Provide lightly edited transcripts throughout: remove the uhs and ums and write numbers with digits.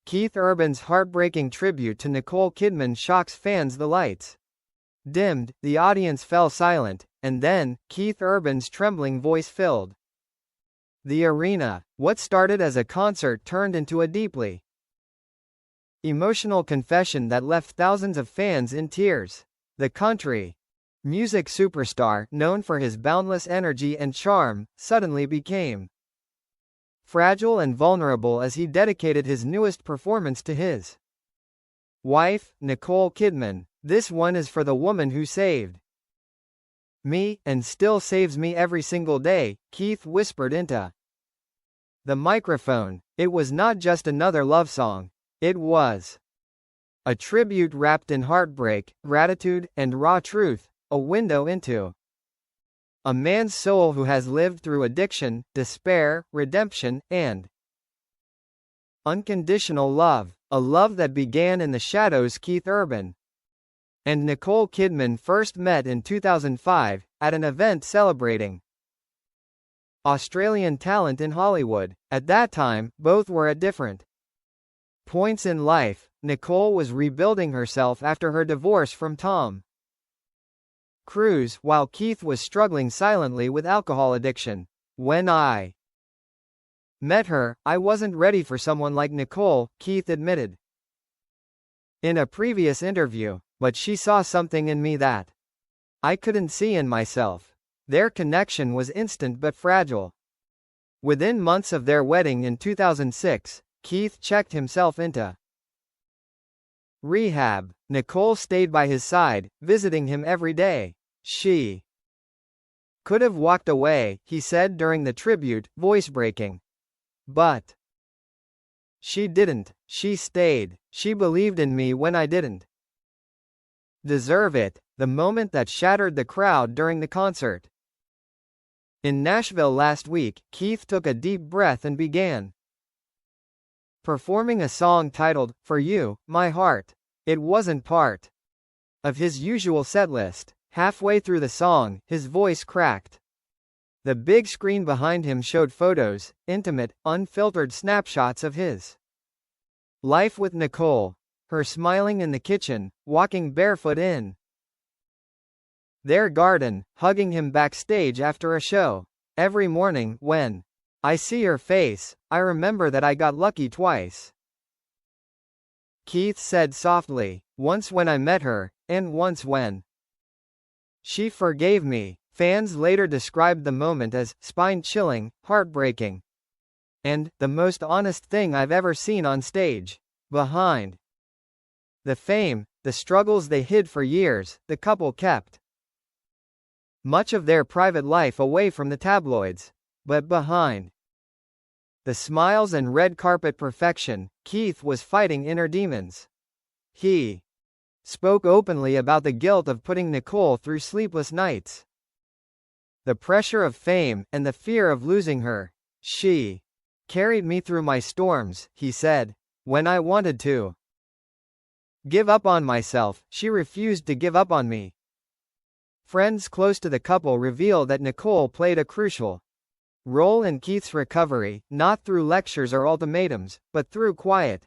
Keith Urban's heartbreaking tribute to Nicole Kidman shocks fans. The lights dimmed, the audience fell silent, and then, Keith Urban's trembling voice filled the arena. What started as a concert turned into a deeply emotional confession that left thousands of fans in tears. The country music superstar, known for his boundless energy and charm, suddenly became fragile and vulnerable as he dedicated his newest performance to his wife, Nicole Kidman. This one is for the woman who saved me, and still saves me every single day, Keith whispered into the microphone. It was not just another love song. It was a tribute wrapped in heartbreak, gratitude, and raw truth, a window into a man's soul who has lived through addiction, despair, redemption, and unconditional love, a love that began in the shadows. Keith Urban and Nicole Kidman first met in 2005, at an event celebrating Australian talent in Hollywood. At that time, both were at different points in life. Nicole was rebuilding herself after her divorce from Tom Cruise, while Keith was struggling silently with alcohol addiction. When I met her, I wasn't ready for someone like Nicole, Keith admitted in a previous interview, but she saw something in me that I couldn't see in myself. Their connection was instant but fragile. Within months of their wedding in 2006, Keith checked himself into rehab. Nicole stayed by his side, visiting him every day. She could have walked away, he said during the tribute, voice breaking. But she didn't. She stayed. She believed in me when I didn't deserve it. The moment that shattered the crowd during the concert in Nashville last week, Keith took a deep breath and began performing a song titled, For You, My Heart. It wasn't part of his usual setlist. Halfway through the song, his voice cracked. The big screen behind him showed photos, intimate, unfiltered snapshots of his life with Nicole, her smiling in the kitchen, walking barefoot in their garden, hugging him backstage after a show. Every morning, when I see her face, I remember that I got lucky twice, Keith said softly. Once when I met her, and once when she forgave me. Fans later described the moment as spine-chilling, heartbreaking, and the most honest thing I've ever seen on stage. Behind the fame, the struggles they hid for years, the couple kept much of their private life away from the tabloids. But behind the smiles and red carpet perfection, Keith was fighting inner demons. He spoke openly about the guilt of putting Nicole through sleepless nights, the pressure of fame, and the fear of losing her. She carried me through my storms, he said. When I wanted to give up on myself, she refused to give up on me. Friends close to the couple reveal that Nicole played a crucial role in Keith's recovery, not through lectures or ultimatums, but through quiet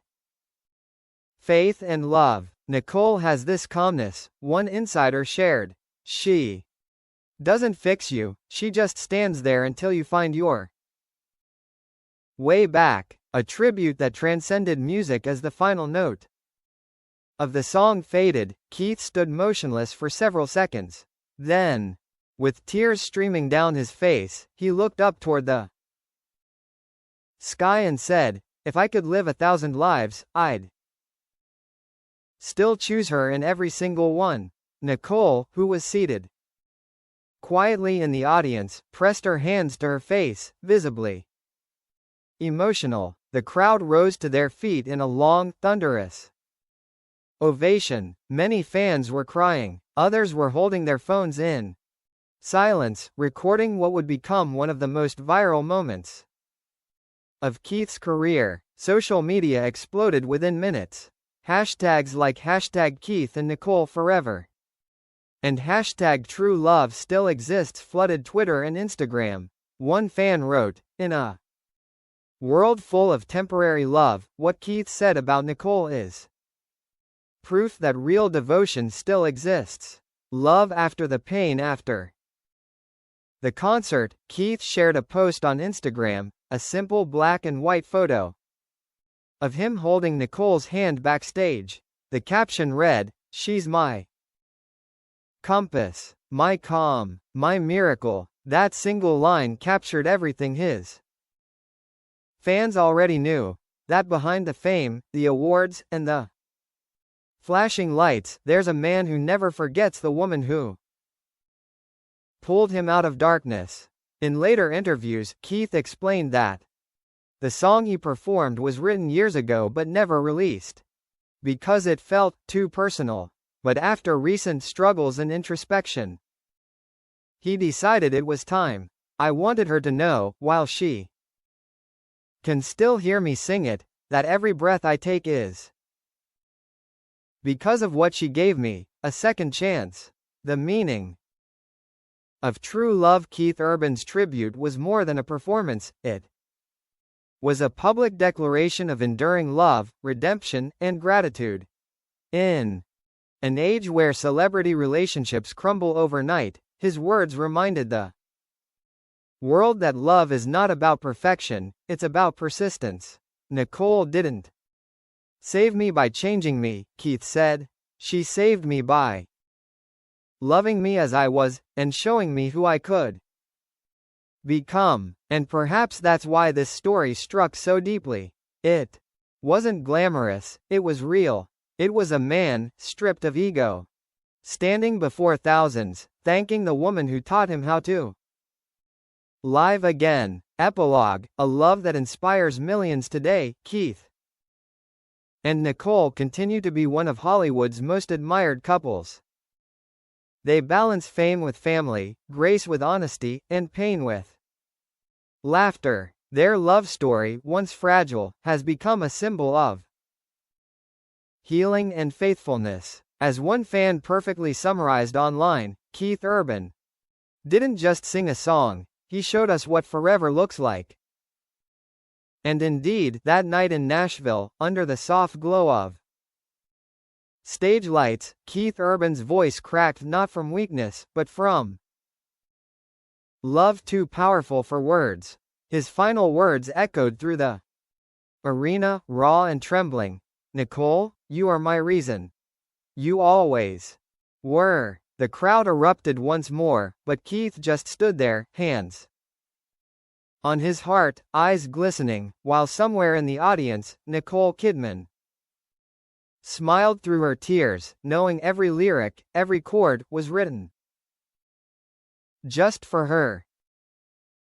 faith and love. Nicole has this calmness, one insider shared. She doesn't fix you, she just stands there until you find your way back. A tribute that transcended music as the final note of the song faded. Keith stood motionless for several seconds. Then, with tears streaming down his face, he looked up toward the sky and said, "If I could live 1,000 lives, I'd still choose her in every single one." Nicole, who was seated quietly in the audience, pressed her hands to her face, visibly emotional. The crowd rose to their feet in a long, thunderous ovation. Many fans were crying. Others were holding their phones in silence, recording what would become one of the most viral moments of Keith's career. Social media exploded within minutes. Hashtags like #Keith and Nicole Forever and #True Love Still Exists flooded Twitter and Instagram. One fan wrote, in a World full of temporary love, what Keith said about Nicole is proof that real devotion still exists. Love after the pain after the concert, Keith shared a post on Instagram, a simple black and white photo of him holding Nicole's hand backstage. The caption read, "She's my compass, my calm, my miracle." That single line captured everything his fans already knew, that behind the fame, the awards, and the flashing lights, there's a man who never forgets the woman who pulled him out of darkness. In later interviews, Keith explained that the song he performed was written years ago but never released because it felt too personal. But after recent struggles and introspection, he decided it was time. "I wanted her to know, while she can still hear me sing it, that every breath I take is because of what she gave me, a second chance." The meaning of true love. Keith Urban's tribute was more than a performance, it was a public declaration of enduring love, redemption, and gratitude. In an age where celebrity relationships crumble overnight, his words reminded the world that love is not about perfection, it's about persistence. "Nicole didn't save me by changing me," Keith said. "She saved me by loving me as I was, and showing me who I could become." And perhaps that's why this story struck so deeply. It wasn't glamorous, it was real. It was a man, stripped of ego, standing before thousands, thanking the woman who taught him how to live again. Epilogue, a love that inspires millions today. Keith and Nicole continue to be one of Hollywood's most admired couples. They balance fame with family, grace with honesty, and pain with laughter. Their love story, once fragile, has become a symbol of healing and faithfulness. As one fan perfectly summarized online, Keith Urban didn't just sing a song, he showed us what forever looks like. And indeed, that night in Nashville, under the soft glow of stage lights, Keith Urban's voice cracked not from weakness, but from love too powerful for words. His final words echoed through the arena, raw and trembling. "Nicole, you are my reason. You always were." The crowd erupted once more, but Keith just stood there, hands on his heart, eyes glistening, while somewhere in the audience, Nicole Kidman smiled through her tears, knowing every lyric, every chord, was written just for her.